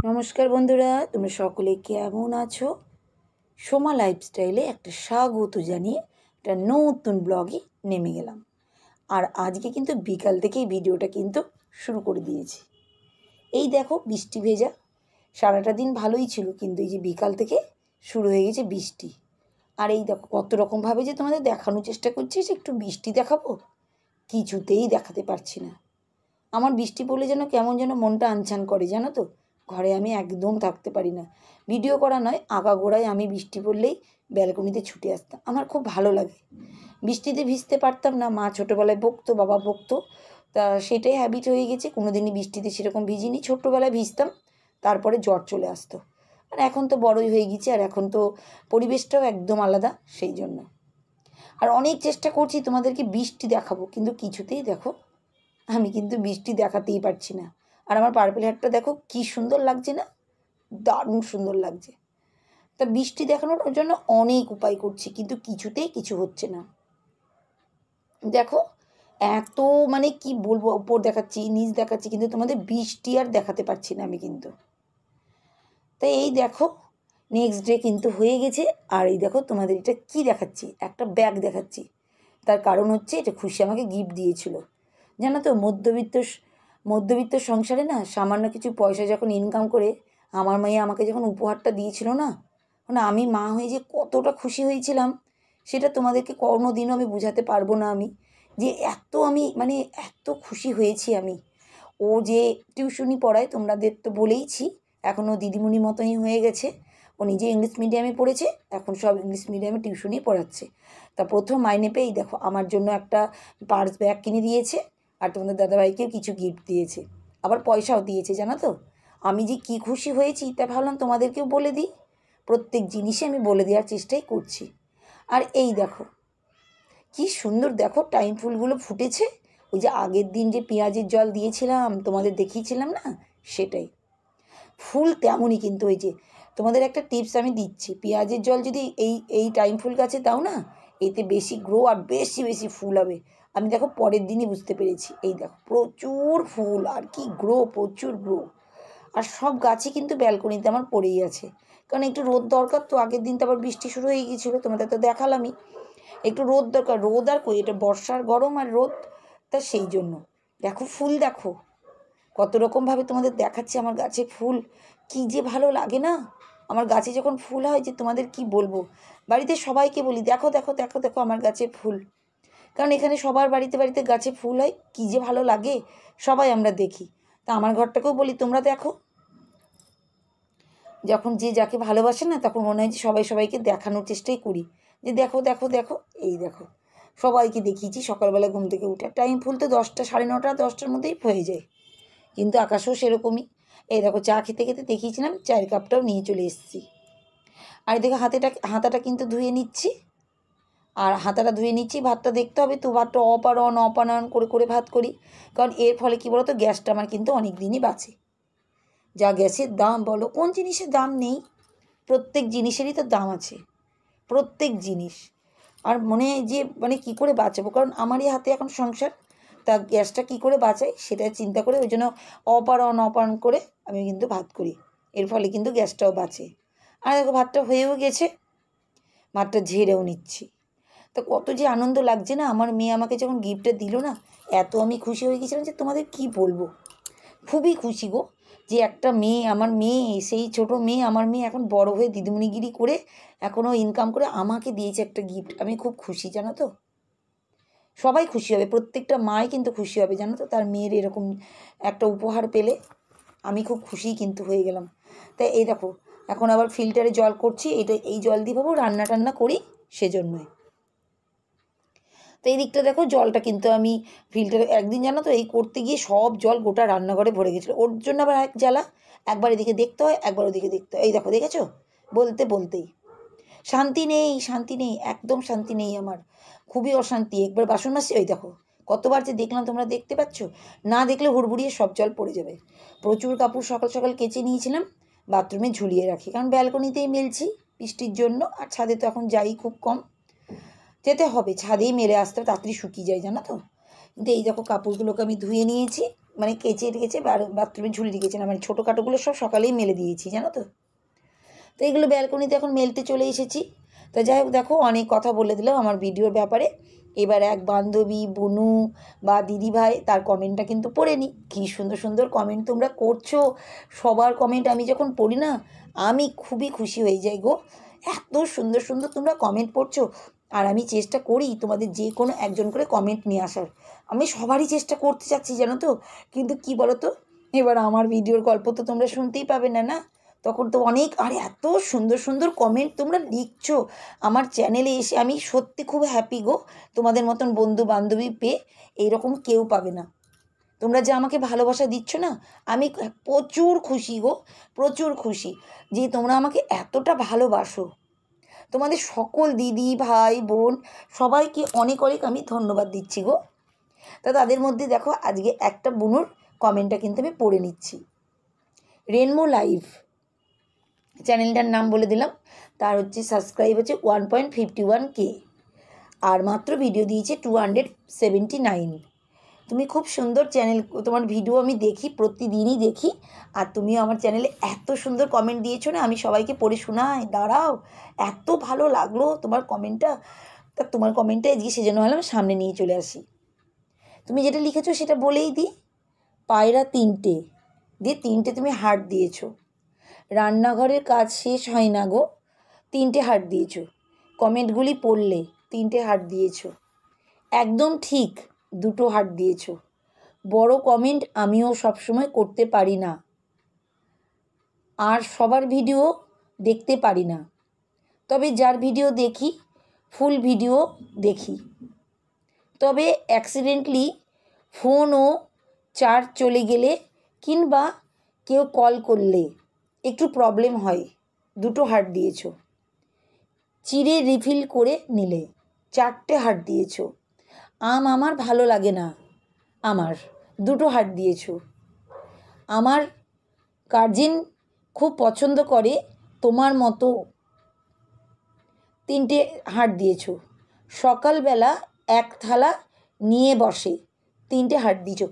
নমস্কার বন্ধুরা, তোমরা সকলে কেমন আছো? সোমা লাইফস্টাইলে একটা স্বাগত জানিয়ে একটা নতুন ব্লগে নেমে গেলাম। আর আজকে কিন্তু বিকাল থেকেই ভিডিওটা কিন্তু শুরু করে দিয়েছি। এই দেখো বৃষ্টি ভেজা, সারাটা দিন ভালোই ছিল, কিন্তু এই যে বিকাল থেকে শুরু হয়ে গেছে বৃষ্টি। আর এই দেখো কত রকমভাবে যে তোমাদের দেখানোর চেষ্টা করছি যে একটু বৃষ্টি দেখাবো, কিছুতেই দেখাতে পারছি না। আমার বৃষ্টি পড়লে যেন কেমন যেন মনটা আনছান করে, জানো তো। ঘরে আমি একদম থাকতে পারি না। ভিডিও করা নয়, আগাগোড়ায় আমি বৃষ্টি পড়লেই ব্যালকনিতে ছুটে আসতাম। আমার খুব ভালো লাগে। বৃষ্টিতে ভিজতে পারতাম না, মা ছোটোবেলায় বকতো, বাবা বকতো, তা সেটাই হ্যাবিট হয়ে গেছে। কোনো দিনই বৃষ্টিতে সেরকম ভিজিনি, ছোট্টোবেলায় ভিজতাম, তারপরে জ্বর চলে আসতো। আর এখন তো বড়ই হয়ে গেছি, আর এখন তো পরিবেশটাও একদম আলাদা, সেই জন্য। আর অনেক চেষ্টা করছি তোমাদেরকে বৃষ্টি দেখাবো, কিন্তু কিছুতেই দেখো আমি কিন্তু বৃষ্টি দেখাতেই পারছি না। আর আমার পার্পেল হেয়ারটা দেখো কি সুন্দর লাগছে না? দারুণ সুন্দর লাগছে। তা বৃষ্টি দেখানোর জন্য অনেক উপায় করছি, কিন্তু কিছুতেই কিছু হচ্ছে না। দেখো এত মানে কি বলবো, উপর দেখাচ্ছি, নিচ দেখাচ্ছি, কিন্তু তোমাদের বৃষ্টি আর দেখাতে পারছি না আমি কিন্তু। তাই এই দেখো নেক্সট ডে কিন্তু হয়ে গেছে। আর এই দেখো তোমাদের এটা কি দেখাচ্ছি, একটা ব্যাগ দেখাচ্ছি। তার কারণ হচ্ছে এটা খুশি আমাকে গিফট দিয়েছিল। জানো তো, মধ্যবিত্ত সংসারে না সামান্য কিছু পয়সা যখন ইনকাম করে আমার মেয়ে আমাকে যখন উপহারটা দিয়েছিল না, মানে আমি মা হয়ে যে কতটা খুশি হয়েছিলাম, সেটা তোমাদেরকে কোনো দিনও আমি বোঝাতে পারবো না। আমি যে এত আমি মানে এত খুশি হয়েছি আমি। ও যে টিউশনি পড়ায়, তোমাদের তো বলেইছি, এখনও দিদিমণি মতনই হয়ে গেছে। ও নিজে ইংলিশ মিডিয়ামে পড়েছে, এখন সব ইংলিশ মিডিয়ামে টিউশনই পড়াচ্ছে। তা প্রথম মাইনে পেয়েই দেখো আমার জন্য একটা পার্স ব্যাগ কিনে দিয়েছে, আর তোমাদের দাদাভাইকেও কিছু গিফট দিয়েছে, আবার পয়সাও দিয়েছে। জানো তো আমি যে কী খুশি হয়েছি, তা ভাবলাম তোমাদেরকেও বলে দিই। প্রত্যেক জিনিসে আমি বলে দেওয়ার চেষ্টাই করছি। আর এই দেখো কি সুন্দর, দেখো টাইম ফুলগুলো ফুটেছে। ওই যে আগের দিন যে পেঁয়াজের জল দিয়েছিলাম তোমাদের দেখিয়েছিলাম না, সেটাই ফুল তেমনই। কিন্তু ওই যে তোমাদের একটা টিপস আমি দিচ্ছি, পেঁয়াজের জল যদি এই টাইম ফুল গাছে দাও না, এতে বেশি গ্রো আর বেশি বেশি ফুল হবে। আমি দেখো পরের দিনই বুঝতে পেরেছি। এই দেখো প্রচুর ফুল আর কি গ্রো, প্রচুর গ্রো। আর সব গাছই কিন্তু ব্যালকনিতে আমার পড়েই আছে, কারণ একটু রোদ দরকার তো। আগের দিন তো আবার বৃষ্টি শুরু হয়ে গিয়েছিলো, তোমাদের তো দেখালামই। একটু রোদ দরকার, রোদ আর কই, এটা বর্ষার গরম আর রোদ, তা সেই জন্য। দেখো ফুল দেখো কত রকমভাবে তোমাদের দেখাচ্ছি আমার গাছে ফুল। কী যে ভালো লাগে না আমার গাছে যখন ফুল হয়, যে তোমাদের কি বলবো। বাড়িতে সবাইকে বলি দেখো দেখো দেখো দেখো আমার গাছে ফুল, কারণ এখানে সবার বাড়িতে বাড়িতে গাছে ফুল হয়, কী যে ভালো লাগে। সবাই আমরা দেখি, তা আমার ঘরটাকেও বলি তোমরা দেখো। যখন যে যাকে ভালোবাসে না, তখন মনে হয় যে সবাই সবাইকে দেখানোর চেষ্টাই করি, যে দেখো দেখো দেখো। এই দেখো সবাইকে দেখিয়েছি সকালবেলা ঘুম থেকে উঠে। টাইম ফুল তো 10টা, 9:30, 10টার মধ্যেই হয়ে যায়, কিন্তু আকাশেও সেরকমই। এই দেখো চা খেতে খেতে দেখিয়েছিলাম, চায়ের কাপটাও নিয়ে চলে এসেছি। আর দেখো হাতাটা কিন্তু ধুয়ে নিচ্ছি। আর হাতাটা ধুয়ে নিচ্ছি, ভাতটা দেখতে হবে তো, ভাতটা অফ আর অন করে করে ভাত করি। কারণ এর ফলে কী বলো তো, গ্যাসটা আমার কিন্তু অনেক দিনই বাঁচে। যা গ্যাসের দাম বলো, কোন জিনিসের দাম নেই? প্রত্যেক জিনিসেরই তো দাম আছে, প্রত্যেক জিনিস। আর মনে হয় যে মানে কী করে বাঁচাবো, কারণ আমারই হাতে এখন সংসার। তা গ্যাসটা কী করে বাঁচাই সেটা চিন্তা করে, ওই জন্য অফ অন করে আমি কিন্তু ভাত করি। এর ফলে কিন্তু গ্যাসটাও বাঁচে। আর দেখো ভাতটা হয়েও গেছে, ভাতটা ঝেড়েও নিচ্ছি। তো কত যে আনন্দ লাগছে না, আমার মেয়ে আমাকে যখন গিফটটা দিল না, এত আমি খুশি হয়ে গেছিলাম যে তোমাদের কি বলবো। খুবই খুশি গো, যে একটা মেয়ে, আমার মেয়ে, সেই ছোট মেয়ে, আমার মেয়ে এখন বড় হয়ে দিদিমণিগিরি করে এখনও ইনকাম করে আমাকে দিয়েছে একটা গিফট। আমি খুব খুশি, জানো তো। সবাই খুশি হবে, প্রত্যেকটা মাই কিন্তু খুশি হবে, জানো তো, তার মেয়ের এরকম একটা উপহার পেলে। আমি খুব খুশি কিন্তু হয়ে গেলাম। তাই এই দেখো এখন আবার ফিল্টারে জল করছি, এই জল দিয়ে ভাবো রান্না টান্না করি, সেজন্যই। তো এই দিকটা দেখো জলটা কিন্তু আমি ফিল্টারে, একদিন জানো তো এই করতে গিয়ে সব জল গোটা রান্নাঘরে ভরে গেছিলো। ওর জন্য আবার এক জ্বালা, একবার এদিকে দেখতে হয়, একবার ওদিকে দেখতে হয়। এই দেখো দেখেছো, বলতেই শান্তি নেই, শান্তি নেই, একদম শান্তি নেই আমার, খুবই অশান্তি। একবার বাসন মাজছি, ওই দেখো কতবার যে দেখলাম, তোমরা দেখতে পাচ্ছ না, দেখলে হুড়বুড়িয়ে সব জল পড়ে যাবে। প্রচুর কাপড় সকাল সকাল কেচে নিয়েছিলাম, বাথরুমে ঝুলিয়ে রাখি, কারণ ব্যালকনিতেই মেলছি বৃষ্টির জন্য। আর ছাদে তো এখন যাই খুব কম, যেতে হবে ছাদেই মেলে আসতে হবে, তাড়াতাড়ি শুকিয়ে যায়, জানো তো। কিন্তু এই দেখো কাপড়গুলোকে আমি ধুয়ে নিয়েছি, মানে কেচে রেখেছে, বাথরুমে ঝুলিয়ে রেখেছে না, মানে ছোটোখাটোগুলো সব সকালেই মেলে দিয়েছি জানো তো। তো এগুলো ব্যালকনিতে এখন মেলতে চলে এসেছি। তো যাই হোক, দেখো অনেক কথা বলে দিলাম আমার ভিডিওর ব্যাপারে। এবার এক বান্ধবী বনু বা দিদিভাই তার কমেন্টটা কিন্তু পড়ে নিই। কী সুন্দর সুন্দর কমেন্ট তোমরা করছো, সবার কমেন্ট আমি যখন পড়ি না আমি খুবই খুশি হয়ে যাই গো। এত সুন্দর সুন্দর তোমরা কমেন্ট পড়ছো, আর আমি চেষ্টা করি তোমাদের যে কোনো একজন করে কমেন্ট নিয়ে আসার। আমি সবারই চেষ্টা করতে চাচ্ছি জানো তো, কিন্তু কি বলো তো, এবার আমার ভিডিওর গল্প তো তোমরা শুনতেই পাবে না, না তখন তো অনেক, আর এত সুন্দর সুন্দর কমেন্ট তোমরা লিখছো আমার চ্যানেলে এসে, আমি সত্যি খুব হ্যাপি গো। তোমাদের মতন বন্ধু বান্ধবী পেয়ে এইরকম কেউ পাবে না। তোমরা যে আমাকে ভালোবাসা দিচ্ছ না, আমি প্রচুর খুশি গো, প্রচুর খুশি যে তোমরা আমাকে এতটা ভালোবাসো। তোমাদের সকল দিদি ভাই বোন সবাইকে অনেক অনেক আমি ধন্যবাদ দিচ্ছি গো। তা তাদের মধ্যে দেখো আজকে একটা বোনুর কমেন্টটা কিন্তু আমি পড়ে নিচ্ছি। রেনবো লাইভ চ্যানেলটার নাম বলে দিলাম, তার হচ্ছে সাবস্ক্রাইব হচ্ছে 1.51K, আর মাত্র ভিডিও দিয়েছে 279। তুমি খুব সুন্দর চ্যানেল, তোমার ভিডিও আমি দেখি, প্রতিদিনই দেখি, আর তুমিও আমার চ্যানেলে এত সুন্দর কমেন্ট দিয়েছো না, আমি সবাইকে পড়ে শোনাই। দাঁড়াও, এত ভালো লাগলো তোমার কমেন্টটা। তা তোমার কমেন্টটা আজকে সেজন্য হলাম সামনে নিয়ে চলে আসি। তুমি যেটা লিখেছো সেটা বলেই দিই। পায়রা 3টে দিয়ে 3টে তুমি হার্ট দিয়েছো। রান্নাঘরের কাজ শেষ হয় না গো, 3টে হার্ট দিয়েছো। কমেন্টগুলি পড়লে 3টে হার্ট দিয়েছো। একদম ঠিক, 2টো হার্ট দিয়েছো। বড় কমেন্ট আমিও সবসময় করতে পারি না, আর সবার ভিডিও দেখতে পারি না, তবে যার ভিডিও দেখি ফুল ভিডিও দেখি। তবে অ্যাক্সিডেন্টলি ফোনও চার্জ চলে গেলে কিংবা কেউ কল করলে একটু প্রবলেম হয়, 2টো হার্ট দিয়েছো। চিড়ে রিফিল করে নিলে 4টে হার্ট দিয়েছো। আমার ভালো লাগে না, আমার 2টো হার্ট দিয়েছো। আমার গার্জেন খুব পছন্দ করে তোমার মতো, 3টে হার্ট দিয়েছো। সকালবেলা এক থালা নিয়ে বসে, 3টে হার্ট দিয়েছো।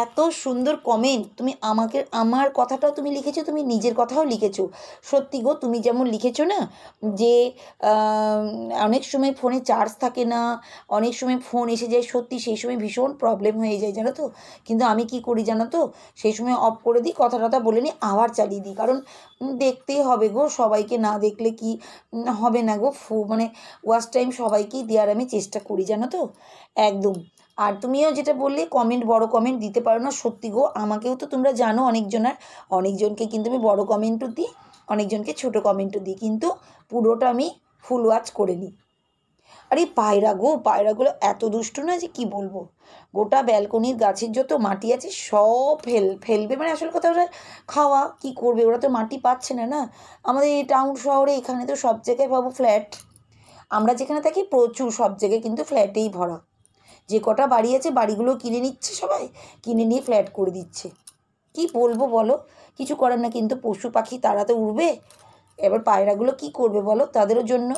এত সুন্দর কমেন্ট তুমি আমাকে, আমার কথাটাও তুমি লিখেছো, তুমি নিজের কথাও লিখেছো। সত্যি গো, তুমি যেমন লিখেছো না যে অনেক সময় ফোনে চার্জ থাকে না, অনেক সময় ফোন এসে যায়, সত্যি সেই সময় ভীষণ প্রবলেম হয়ে যায় জানো তো। কিন্তু আমি কি করি জানো তো, সেই সময় অফ করে দিই, কথা টথা বলে নিই, আবার চালিয়ে দিই, কারণ দেখতেই হবে গো, সবাইকে না দেখলে কি হবে না গো। মানে ওয়াচ টাইম সবাইকেই দেওয়ার আমি চেষ্টা করি জানো তো, একদম। আর তুমিও যেটা বললে কমেন্ট, বড় কমেন্ট দিতে পারো না, সত্যি গো, আমাকেও তো তোমরা জানো অনেকজনকে কিন্তু আমি বড় কমেন্টও দিই, অনেকজনকে ছোট কমেন্টও দিই, কিন্তু পুরোটা আমি ফুল ওয়াচ করে নিই। আর এই পায়রা গো, পায়রাগুলো এত দুষ্ট না যে কি বলবো। গোটা ব্যালকনির গাছের যত মাটি আছে সব ফেলবে, মানে আসল কথা ওরা খাওয়া কি করবে, ওরা তো মাটি পাচ্ছে না, না আমাদের এই টাউন শহরে এখানে তো সব জায়গায় পাবো ফ্ল্যাট। আমরা যেখানে থাকি প্রচুর সব জায়গায় কিন্তু ফ্ল্যাটেই ভরা। যে কটা বাড়ি আছে বাড়িগুলো কিনে নিচ্ছে সবাই, কিনে নিয়ে ফ্ল্যাট করে দিচ্ছে। কি বলবো বলো, কিছু করার না, কিন্তু পশু পাখি তারা তো উড়বে, এবার পায়রাগুলো কি করবে বলো তাদেরও জন্য।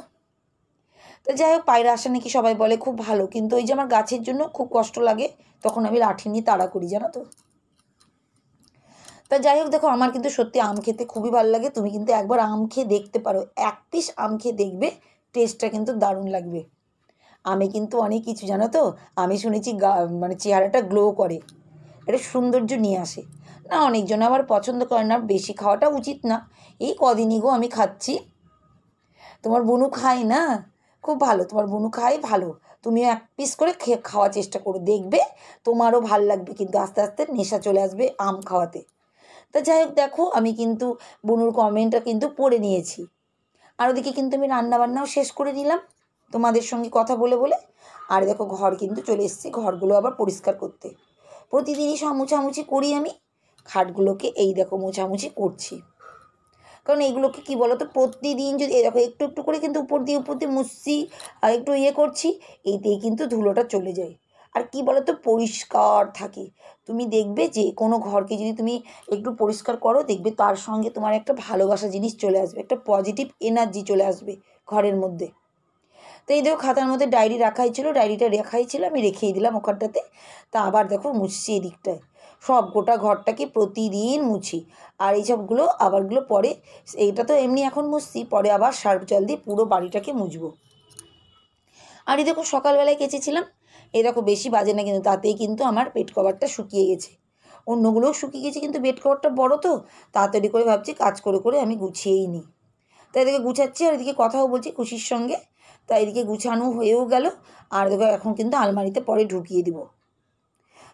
তো যাই হোক, পায়রা আসা নাকি সবাই বলে খুব ভালো, কিন্তু ওই যে আমার গাছের জন্য খুব কষ্ট লাগে, তখন আমি লাঠি নিয়ে তাড়া করি জানো তো। তা যাই হোক, দেখো আমার কিন্তু সত্যি আম খেতে খুবই ভালো লাগে। তুমি কিন্তু একবার আম খেয়ে দেখতে পারো, এক পিস আম খেয়ে দেখবে, টেস্টটা কিন্তু দারুণ লাগবে। আমি কিন্তু অনেক কিছু জানো তো, আমি শুনেছি মানে চেহারাটা গ্লো করে, এটা সৌন্দর্য নিয়ে আসে। না অনেকজন আবার পছন্দ করে না, বেশি খাওয়াটা উচিত না। এই কদিনই গো আমি খাচ্ছি। তোমার বোনু খায় না, খুব ভালো, তোমার বোনু খায় ভালো। তুমিও এক পিস করে খাওয়ার চেষ্টা করো, দেখবে তোমারও ভাল লাগবে, কিন্তু আস্তে আস্তে নেশা চলে আসবে আম খাওয়াতে। তা যাই হোক, দেখো আমি কিন্তু বোনুর কমেন্টটা কিন্তু পড়ে নিয়েছি। আর ওদিকে কিন্তু আমি রান্নাবান্নাও শেষ করে নিলাম তোমাদের সঙ্গে কথা বলে বলে। আর দেখো ঘর কিন্তু চলে এসেছি, ঘরগুলো আবার পরিষ্কার করতে। প্রতিদিনই সব মোছামুছি করি আমি, খাটগুলোকে এই দেখো মোছামুছি করছি। কারণ এইগুলোকে কী বলো তো, প্রতিদিন যদি এই দেখো একটু একটু করে কিন্তু উপর দিয়ে মুছছি, আর একটু করছি, এইতেই কিন্তু ধুলোটা চলে যায়। আর কি বলো তো, পরিষ্কার থাকে। তুমি দেখবে যে কোনো ঘরকে যদি তুমি একটু পরিষ্কার করো, দেখবে তার সঙ্গে তোমার একটা ভালোবাসা জিনিস চলে আসবে, একটা পজিটিভ এনার্জি চলে আসবে ঘরের মধ্যে। তো এই দেখো খাতার মধ্যে ডায়েরি রাখাই ছিল, ডায়েরিটা রেখাই ছিল, আমি রেখেই দিলাম ওখানটাতে। তা আবার দেখো মুছছি এদিকটায়। সব গোটা ঘরটাকে প্রতিদিন মুছি। আর এইসবগুলো আবারগুলো পরে, এইটা তো এমনি এখন মুছছি, পরে আবার সার্ফ জল দিয়ে পুরো বাড়িটাকে মুছবো। আর এই দেখো সকালবেলায় কেচেছিলাম, এই দেখো বেশি বাজে না কিন্তু, তাতেই কিন্তু আমার বেড কভারটা শুকিয়ে গেছে। অন্যগুলোও শুকিয়ে গেছে কিন্তু বেড কভারটা বড় তো, তাড়াতাড়ি করে ভাবছি কাজ করে করে আমি গুছিয়েই নিই। তাই এদিকে গুছাচ্ছি আর এদিকে কথাও বলছি খুশির সঙ্গে। তাই এদিকে গুছানো হয়েও গেল। আর দেখো এখন কিন্তু আলমারিতে পরে ঢুকিয়ে দিব।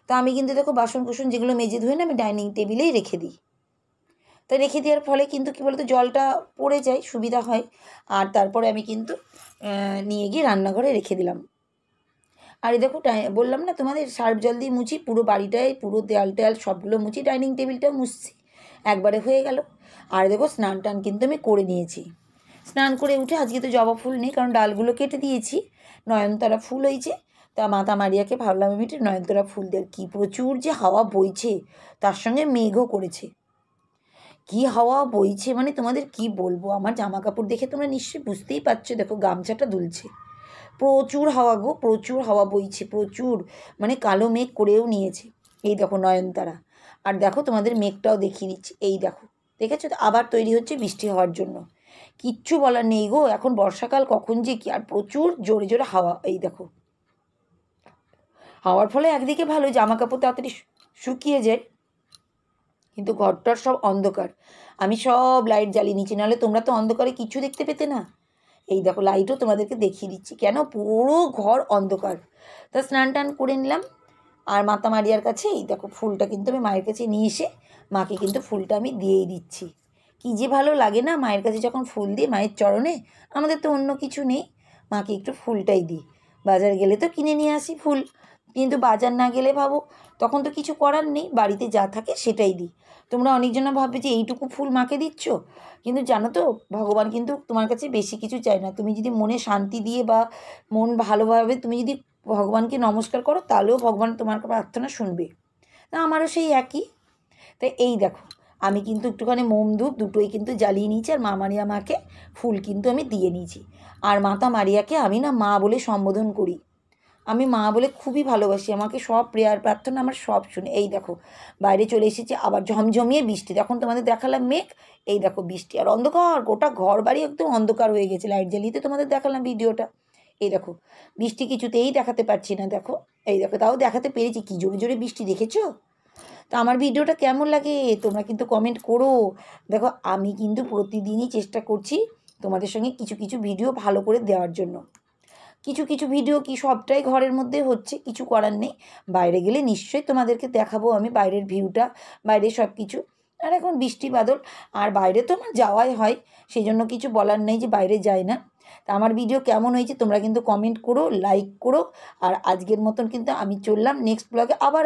তা আমি কিন্তু দেখো বাসন কুসন যেগুলো মেজে ধুয়ে না আমি ডাইনিং টেবিলেই রেখে দিই। তাই রেখে দেওয়ার ফলে কিন্তু কী বলতো জলটা পড়ে যায়, সুবিধা হয়। আর তারপরে আমি কিন্তু নিয়ে গিয়ে রান্নাঘরে রেখে দিলাম। আর এই দেখো বললাম না তোমাদের সার্ফ জল দিয়ে মুছি পুরো বাড়িটায়, পুরো দেয়াল টেয়াল সবগুলো মুছি, ডাইনিং টেবিলটাও মুছছি, একবারে হয়ে গেল। আর দেখো স্নান টান কিন্তু আমি করে নিয়েছি। স্নান করে উঠে আজকে তো জবা ফুল নেই, কারণ ডালগুলো কেটে দিয়েছি, নয়নতারা ফুল হয়েছে। তা মাতা মারিয়াকে ভাবলাম আমি একটু নয়নতারা ফুল দেয়। কী প্রচুর যে হাওয়া বইছে, তার সঙ্গে মেঘও করেছে। কি হাওয়া বইছে মানে তোমাদের কি বলবো, আমার জামা কাপড় দেখে তোমরা নিশ্চয়ই বুঝতেই পারছো। দেখো গামছাটা দুলছে, প্রচুর হাওয়া গো, প্রচুর হাওয়া বইছে, প্রচুর, মানে কালো মেঘ করেও নিয়েছে। এই দেখো নয়নতারা। আর দেখো তোমাদের মেঘটাও দেখিয়ে দিচ্ছি, এই দেখো, দেখেছো তো আবার তৈরি হচ্ছে বৃষ্টি হওয়ার জন্য। কিচ্ছু বলার নেই গো, এখন বর্ষাকাল কখন যে কি, আর প্রচুর জোরে জোরে হাওয়া। এই দেখো হাওয়ার ফলে একদিকে ভালো, জামা কাপড় তাড়াতাড়ি শুকিয়ে যায়, কিন্তু ঘরটার সব অন্ধকার। আমি সব লাইট জ্বালিয়ে নিচ্ছি, নাহলে তোমরা তো অন্ধকারে কিছু দেখতে পেতে না। এই দেখো লাইটও তোমাদেরকে দেখিয়ে দিচ্ছি, কেন পুরো ঘর অন্ধকার। তা স্নান টান করে নিলাম। আর মাতা মারিয়ার কাছে এই দেখো ফুলটা কিন্তু আমি মায়ের কাছে নিয়ে এসে মাকে কিন্তু ফুলটা আমি দিয়েই দিচ্ছি। কী যে ভালো লাগে না মায়ের কাছে যখন ফুল দিই, মায়ের চরণে। আমাদের তো অন্য কিছু নেই, মাকে একটু ফুলটাই দিই। বাজার গেলে তো কিনে নিয়ে আসি ফুল, কিন্তু বাজার না গেলে ভাবো তখন তো কিছু করার নেই, বাড়িতে যা থাকে সেটাই দিই। তোমরা অনেকজনা ভাববে যে এইটুকু ফুল মাকে দিচ্ছ, কিন্তু জানো তো ভগবান কিন্তু তোমার কাছে বেশি কিছু চায় না। তুমি যদি মনে শান্তি দিয়ে বা মন ভালোভাবে তুমি যদি ভগবানকে নমস্কার করো, তাহলেও ভগবান তোমার প্রার্থনা শুনবে। তা আমারও সেই একই। তাই এই দেখো আমি কিন্তু একটুখানি মোম ধূপ দুটোই কিন্তু জ্বালিয়ে নিয়েছি, আর মা মারিয়া মাকে ফুল কিন্তু আমি দিয়ে নিয়েছি। আর মাতা মারিয়াকে আমি না মা বলে সম্বোধন করি, আমি মা বলে খুবই ভালোবাসি, আমাকে সব প্রেয়ার প্রার্থনা আমার সব শুনে। এই দেখো বাইরে চলে এসেছি, আবার ঝমঝমিয়ে বৃষ্টি, তখন তোমাদের দেখালাম মেঘ, এই দেখো বৃষ্টি আর অন্ধকার, গোটা ঘর বাড়ি একদম অন্ধকার হয়ে গেছে, লাইট জ্বালিয়ে তো তোমাদের দেখালাম ভিডিওটা। এই দেখো বৃষ্টি কিছুতেই দেখাতে পারছি না, দেখো এই দেখো তাও দেখাতে পেরেছি, কি জোরে জোরে বৃষ্টি, দেখেছো? তো আমার ভিডিওটা কেমন লাগে তোমরা কিন্তু কমেন্ট করো। দেখো আমি কিন্তু প্রতিদিনই চেষ্টা করছি তোমাদের সঙ্গে কিছু কিছু ভিডিও ভালো করে দেওয়ার জন্য। কিছু কিছু ভিডিও কি সবটাই ঘরের মধ্যে হচ্ছে, কিছু করার নেই, বাইরে গেলে নিশ্চয়ই তোমাদেরকে দেখাবো আমি বাইরের ভিউটা, বাইরের সব কিছু। আর এখন বৃষ্টি বাদল, আর বাইরে তো আমার যাওয়াই হয়, সেই জন্য কিছু বলার নেই যে বাইরে যাই না। তা আমার ভিডিও কেমন হয়েছে তোমরা কিন্তু কমেন্ট করো, লাইক করো। আর আজকের মতন কিন্তু আমি চললাম, নেক্সট ব্লগে আবার